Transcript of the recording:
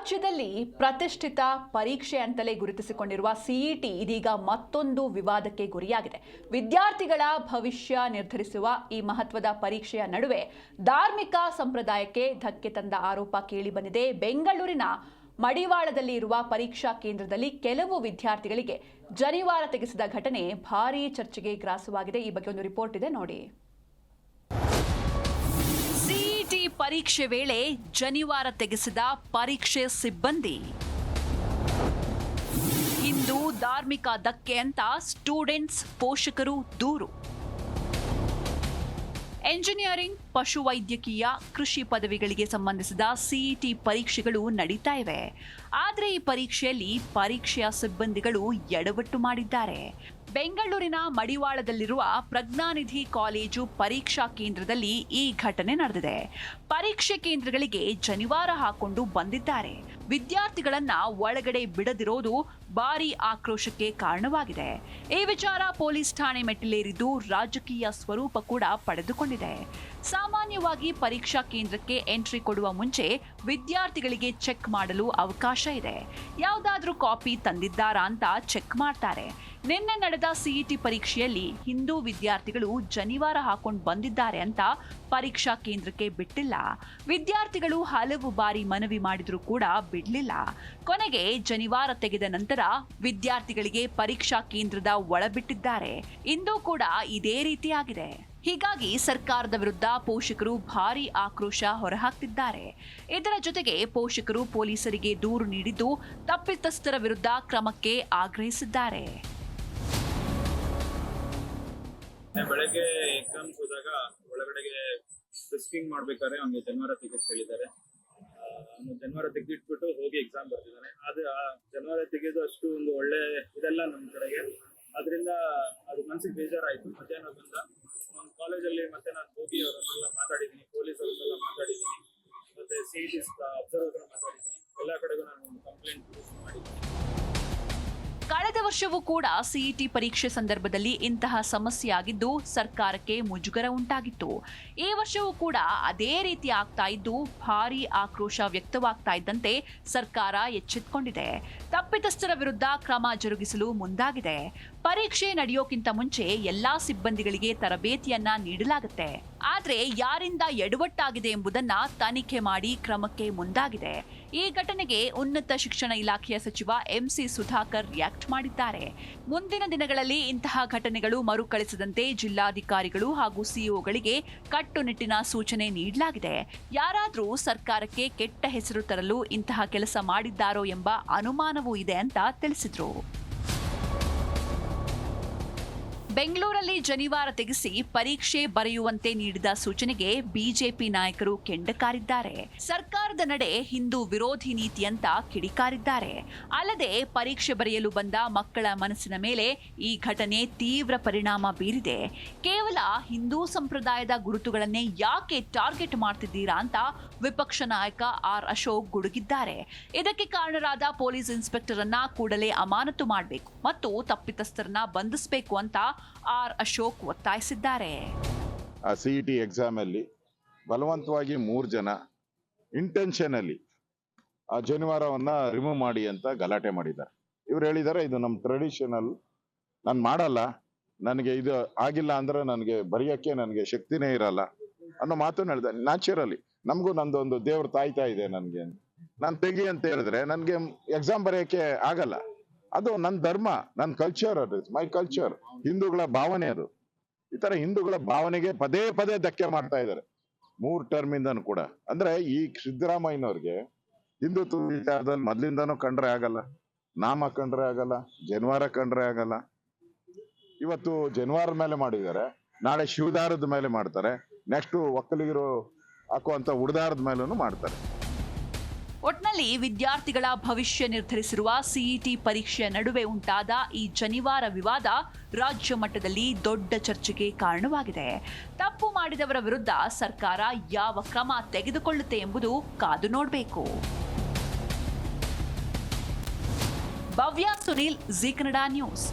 ರಾಜ್ಯದಲ್ಲಿ ಪ್ರತಿಷ್ಠಿತ ಪರೀಕ್ಷೆ ಅಂತಲೇ ಗುರುತಿಸಿಕೊಂಡಿರುವ ಸಿಇಟಿ ಇದೀಗ ಮತ್ತೊಂದು ವಿವಾದಕ್ಕೆ ಗುರಿಯಾಗಿದೆ. ವಿದ್ಯಾರ್ಥಿಗಳ ಭವಿಷ್ಯ ನಿರ್ಧರಿಸುವ ಈ ಮಹತ್ವದ ಪರೀಕ್ಷೆಯ ನಡುವೆ ಧಾರ್ಮಿಕ ಸಂಪ್ರದಾಯಕ್ಕೆ ಧಕ್ಕೆ ತಂದ ಆರೋಪ ಕೇಳಿಬಂದಿದೆ. ಬೆಂಗಳೂರಿನ ಮಡಿವಾಳದಲ್ಲಿ ಇರುವ ಪರೀಕ್ಷಾ ಕೇಂದ್ರದಲ್ಲಿ ಕೆಲವು ವಿದ್ಯಾರ್ಥಿಗಳಿಗೆ ಜನಿವಾರ ತೆಗೆಸಿದ ಘಟನೆ ಭಾರೀ ಚರ್ಚೆಗೆ ಗ್ರಾಸವಾಗಿದೆ. ಈ ಬಗ್ಗೆ ಒಂದು ರಿಪೋರ್ಟ್ ಇದೆ, ನೋಡಿ. ಸಿಇಟಿ ಪರೀಕ್ಷೆ ವೇಳೆ ಜನಿವಾರ ತೆಗೆಸಿದ ಪರೀಕ್ಷೆ ಸಿಬ್ಬಂದಿ. ಹಿಂದೂ ಧಾರ್ಮಿಕ ಧಕ್ಕೆ ಅಂತ ಸ್ಟೂಡೆಂಟ್ಸ್ ಪೋಷಕರು ದೂರು. ಎಂಜಿನಿಯರಿಂಗ್, ಪಶುವೈದ್ಯಕೀಯ, ಕೃಷಿ ಪದವಿಗಳಿಗೆ ಸಂಬಂಧಿಸಿದ ಸಿಇಟಿ ಪರೀಕ್ಷೆಗಳು ನಡೀತಾ ಇವೆ. ಆದರೆ ಈ ಪರೀಕ್ಷೆಯಲ್ಲಿ ಪರೀಕ್ಷೆಯ ಸಿಬ್ಬಂದಿಗಳು ಎಡವಟ್ಟು ಮಾಡಿದ್ದಾರೆ. ಬೆಂಗಳೂರಿನ ಮಡಿವಾಳದಲ್ಲಿರುವ ಪ್ರಜ್ಞಾನಿಧಿ ಕಾಲೇಜು ಪರೀಕ್ಷಾ ಕೇಂದ್ರದಲ್ಲಿ ಈ ಘಟನೆ ನಡೆದಿದೆ. ಪರೀಕ್ಷೆ ಕೇಂದ್ರಗಳಿಗೆ ಜನಿವಾರ ಹಾಕೊಂಡು ಬಂದಿದ್ದಾರೆ. ವಿದ್ಯಾರ್ಥಿಗಳನ್ನ ಒಳಗಡೆ ಬಿಡದಿರೋದು ಭಾರೀ ಆಕ್ರೋಶಕ್ಕೆ ಕಾರಣವಾಗಿದೆ. ಈ ವಿಚಾರ ಪೊಲೀಸ್ ಠಾಣೆ ಮೆಟ್ಟಿಲೇರಿದ್ದು ರಾಜಕೀಯ ಸ್ವರೂಪ ಕೂಡ ಪಡೆದುಕೊಂಡಿದೆ. ಸಾಮಾನ್ಯವಾಗಿ ಪರೀಕ್ಷಾ ಕೇಂದ್ರಕ್ಕೆ ಎಂಟ್ರಿ ಕೊಡುವ ಮುಂಚೆ ವಿದ್ಯಾರ್ಥಿಗಳಿಗೆ ಚೆಕ್ ಮಾಡಲು ಅವಕಾಶ ಇದೆ. ಯಾವುದಾದ್ರೂ ಕಾಪಿ ತಂದಿದ್ದಾರಾ ಅಂತ ಚೆಕ್ ಮಾಡ್ತಾರೆ. ನಿನ್ನೆ ನಡೆದ ಸಿಇಟಿ ಪರೀಕ್ಷೆಯಲ್ಲಿ ಹಿಂದೂ ವಿದ್ಯಾರ್ಥಿಗಳು ಜನಿವಾರ ಹಾಕೊಂಡು ಬಂದಿದ್ದಾರೆ ಅಂತ ಪರೀಕ್ಷಾ ಕೇಂದ್ರಕ್ಕೆ ಬಿಟ್ಟಿಲ್ಲ. ವಿದ್ಯಾರ್ಥಿಗಳು ಹಲವು ಬಾರಿ ಮನವಿ ಮಾಡಿದ್ರೂ ಕೂಡ ಬಿಡಲಿಲ್ಲ. ಕೊನೆಗೆ ಜನಿವಾರ ತೆಗೆದ ನಂತರ ವಿದ್ಯಾರ್ಥಿಗಳಿಗೆ ಪರೀಕ್ಷಾ ಕೇಂದ್ರದ ಒಳಬಿಟ್ಟಿದ್ದಾರೆ. ಇಂದು ಕೂಡ ಇದೇ ರೀತಿಯಾಗಿದೆ. ಹೀಗಾಗಿ ಸರ್ಕಾರದ ವಿರುದ್ಧ ಪೋಷಕರು ಭಾರೀ ಆಕ್ರೋಶ ಹೊರಹಾಕ್ತಿದ್ದಾರೆ. ಇದರ ಜೊತೆಗೆ ಪೋಷಕರು ಪೊಲೀಸರಿಗೆ ದೂರು ನೀಡಿದ್ದು ತಪ್ಪಿತಸ್ಥರ ವಿರುದ್ಧ ಕ್ರಮಕ್ಕೆ ಆಗ್ರಹಿಸಿದ್ದಾರೆ. ಬೆಳಗ್ಗೆ ಎಕ್ಸಾಮ್ಸ್ ಹೋದಾಗ ಒಳಗಡೆಗೆ ರಿಸ್ಕಿಂಗ್ ಮಾಡ್ಬೇಕಾದ್ರೆ ಅವ್ನಿಗೆ ಜನಿವಾರ ತೆಗೆದು ಹೇಳಿದ್ದಾರೆ. ಅವನು ಜನಿವಾರ ತೆಗೆದಿಟ್ಬಿಟ್ಟು ಹೋಗಿ ಎಕ್ಸಾಮ್ ಬರ್ತಿದ್ದಾನೆ. ಆದ್ರೆ ಆ ಜನಿವಾರ ತೆಗೆದು ಅಷ್ಟು ಒಂದು ಒಳ್ಳೆ ಇದೆಲ್ಲ ನಮ್ಮ ಕಡೆಗೆ, ಅದರಿಂದ ಅದು ಮನಸ್ಸಿಗೆ ಬೇಜಾರಾಯಿತು. ಮಧ್ಯಾಹ್ನ ಬಂದ ಒಂದು ಕಾಲೇಜಲ್ಲಿ ಮತ್ತೆ ನಾನು ಹೋಗಿ ಅವರನ್ನೆಲ್ಲ ಮಾತಾಡಿದ್ದೀನಿ, ಪೊಲೀಸ್ ಅವರೆಲ್ಲ ಮಾತಾಡಿದ್ದೀನಿ, ಮತ್ತೆ ಸಿಇಟಿ ಅಬ್ಸರ್ವರ್ ಮಾತಾಡಿದ್ದೀನಿ. ಎಲ್ಲ ಕಡೆಗೂ ನಾನು ಒಂದು ಕಂಪ್ಲೇಂಟ್ ಮಾಡಿದ್ದೀನಿ. ಕಳೆದ ವರ್ಷವೂ ಕೂಡ ಸಿಇಟಿ ಪರೀಕ್ಷೆ ಸಂದರ್ಭದಲ್ಲಿ ಇಂತಹ ಸಮಸ್ಯೆ ಆಗಿದ್ದು ಸರ್ಕಾರಕ್ಕೆ ಮುಜುಗರ ಉಂಟಾಗಿತ್ತು. ಈ ವರ್ಷವೂ ಕೂಡ ಅದೇ ರೀತಿ ಆಗ್ತಾ ಇದ್ದು ಭಾರೀ ಆಕ್ರೋಶ ವ್ಯಕ್ತವಾಗ್ತಾ ಇದ್ದಂತೆ ಸರ್ಕಾರ ಎಚ್ಚೆತ್ತುಕೊಂಡಿದೆ. ತಪ್ಪಿತಸ್ಥರ ವಿರುದ್ಧ ಕ್ರಮ ಜರುಗಿಸಲು ಮುಂದಾಗಿದೆ. ಪರೀಕ್ಷೆ ನಡೆಯೋಕ್ಕಿಂತ ಮುಂಚೆ ಎಲ್ಲಾ ಸಿಬ್ಬಂದಿಗಳಿಗೆ ತರಬೇತಿಯನ್ನ ನೀಡಲಾಗುತ್ತೆ. ಆದ್ರೆ ಯಾರಿಂದ ಎಡವಟ್ಟಾಗಿದೆ ಎಂಬುದನ್ನ ತನಿಖೆ ಮಾಡಿ ಕ್ರಮಕ್ಕೆ ಮುಂದಾಗಿದೆ. ಈ ಘಟನೆಗೆ ಉನ್ನತ ಶಿಕ್ಷಣ ಇಲಾಖೆಯ ಸಚಿವ ಎಂಸಿ ಸುಧಾಕರ್ ರಿಯಾಕ್ಟ್ ಮಾಡಿದ್ದಾರೆ. ಮುಂದಿನ ದಿನಗಳಲ್ಲಿ ಇಂತಹ ಘಟನೆಗಳು ಮರುಕಳಿಸದಂತೆ ಜಿಲ್ಲಾಧಿಕಾರಿಗಳು ಹಾಗೂ ಸಿಇಒಗಳಿಗೆ ಕಟ್ಟುನಿಟ್ಟಿನ ಸೂಚನೆ ನೀಡಲಾಗಿದೆ. ಯಾರಾದರೂ ಸರ್ಕಾರಕ್ಕೆ ಕೆಟ್ಟ ಹೆಸರು ತರಲು ಇಂತಹ ಕೆಲಸ ಮಾಡಿದ್ದಾರೋ ಎಂಬ ಅನುಮಾನವೂ ಇದೆ ಅಂತ ತಿಳಿಸಿದ್ರು. ಬೆಂಗಳೂರಲ್ಲಿ ಜನಿವಾರ ತೆಗೆಸಿ ಪರೀಕ್ಷೆ ಬರೆಯುವಂತೆ ನೀಡಿದ ಸೂಚನೆಗೆ ಬಿಜೆಪಿ ನಾಯಕರು ಕೆಂಡಕಾರಿದ್ದಾರೆ. ಸರ್ಕಾರದ ನಡೆ ಹಿಂದೂ ವಿರೋಧಿ ನೀತಿ ಅಂತ ಕಿಡಿಕಾರಿದ್ದಾರೆ. ಅಲ್ಲದೆ ಪರೀಕ್ಷೆ ಬರೆಯಲು ಬಂದ ಮಕ್ಕಳ ಮನಸ್ಸಿನ ಮೇಲೆ ಈ ಘಟನೆ ತೀವ್ರ ಪರಿಣಾಮ ಬೀರಿದೆ. ಕೇವಲ ಹಿಂದೂ ಸಂಪ್ರದಾಯದ ಗುರುತುಗಳನ್ನೇ ಯಾಕೆ ಟಾರ್ಗೆಟ್ ಮಾಡ್ತಿದ್ದೀರಾ ಅಂತ ವಿಪಕ್ಷ ನಾಯಕ ಆರ್ ಅಶೋಕ್ ಗುಡುಗಿದ್ದಾರೆ. ಇದಕ್ಕೆ ಕಾರಣರಾದ ಪೊಲೀಸ್ ಇನ್ಸ್ಪೆಕ್ಟರ್ ಅನ್ನ ಕೂಡಲೇ ಅಮಾನತು ಮಾಡಬೇಕು ಮತ್ತು ತಪ್ಪಿತಸ್ಥರನ್ನ ಬಂಧಿಸಬೇಕು ಅಂತ ಆರ್ ಅಶೋಕ್ ಒತ್ತಾಯಿಸಿದ್ದಾರೆ. ಆ ಸಿಇಟಿ ಎಕ್ಸಾಮ್ ಅಲ್ಲಿ ಬಲವಂತವಾಗಿ 3 ಜನ ಇಂಟೆನ್ಷನಲಿ ಆ ಜನಿವಾರವನ್ನ ರಿಮೂವ್ ಮಾಡಿ ಅಂತ ಗಲಾಟೆ ಮಾಡಿದ್ದಾರೆ. ಇವ್ರು ಹೇಳಿದ್ದಾರೆ ಇದು ನಮ್ಮ ಟ್ರೆಡಿಷನಲ್, ನಾನು ಮಾಡಲ್ಲ, ನನಗೆ ಇದು ಆಗಿಲ್ಲ ಅಂದ್ರೆ ನನಗೆ ಬರೆಯಕ್ಕೆ ನನಗೆ ಶಕ್ತಿನೇ ಇರಲ್ಲ ಅನ್ನೋ ಮಾತನ್ನು ಹೇಳಿದ್ದಾರೆ. ನ್ಯಾಚುರಲಿ ನಮಗೂ ನಂದೊಂದು ದೇವ್ರ ತಾಯ್ತಾ ಇದೆ, ನನಗೆ ನಾನು ತೆಗಿ ಅಂತ ಹೇಳಿದ್ರೆ ನನಗೆ ಎಕ್ಸಾಮ್ ಬರೆಯಕ್ಕೆ ಆಗಲ್ಲ. ಅದು ನನ್ನ ಧರ್ಮ, ನನ್ನ ಕಲ್ಚರ್, ಅದು ಮೈ ಕಲ್ಚರ್, ಹಿಂದೂಗಳ ಭಾವನೆ ಅದು. ಈ ತರ ಹಿಂದೂಗಳ ಭಾವನೆಗೆ ಪದೇ ಪದೇ ಧಕ್ಕೆ ಮಾಡ್ತಾ ಇದ್ದಾರೆ 3 ಟರ್ಮಿಂದನೂ ಕೂಡ. ಅಂದ್ರೆ ಈ ಸಿದ್ದರಾಮಯ್ಯನವ್ರಿಗೆ ಹಿಂದುತ್ವ ವಿಚಾರದಲ್ಲಿ ಮೊದ್ಲಿಂದಾನು ಕಂಡ್ರೆ ಆಗಲ್ಲ, ನಾಮ ಕಂಡ್ರೆ ಆಗಲ್ಲ, ಜನಿವಾರ ಕಂಡ್ರೆ ಆಗಲ್ಲ. ಇವತ್ತು ಜನಿವಾರದ ಮೇಲೆ ಮಾಡಿದ್ದಾರೆ, ನಾಳೆ ಶಿವದಾರದ ಮೇಲೆ ಮಾಡ್ತಾರೆ, ನೆಕ್ಸ್ಟ್ ಒಕ್ಕಲಿಗರು ಹಾಕುವಂತ ಉಡ್ದಾರದ ಮೇಲೂ ಮಾಡ್ತಾರೆ. ಒಟ್ನಲ್ಲಿ ವಿದ್ಯಾರ್ಥಿಗಳ ಭವಿಷ್ಯ ನಿರ್ಧರಿಸಿರುವ ಸಿಇಟಿ ಪರೀಕ್ಷೆಯ ನಡುವೆ ಉಂಟಾದ ಈ ಜನಿವಾರ ವಿವಾದ ರಾಜ್ಯ ಮಟ್ಟದಲ್ಲಿ ದೊಡ್ಡ ಚರ್ಚೆಗೆ ಕಾರಣವಾಗಿದೆ. ತಪ್ಪು ಮಾಡಿದವರ ವಿರುದ್ಧ ಸರ್ಕಾರ ಯಾವ ಕ್ರಮ ತೆಗೆದುಕೊಳ್ಳುತ್ತೆ ಎಂಬುದು ಕಾದು ನೋಡಬೇಕು. ಭವ್ಯ ಸುನೀಲ್, ಜೀ ಕನ್ನಡ ನ್ಯೂಸ್.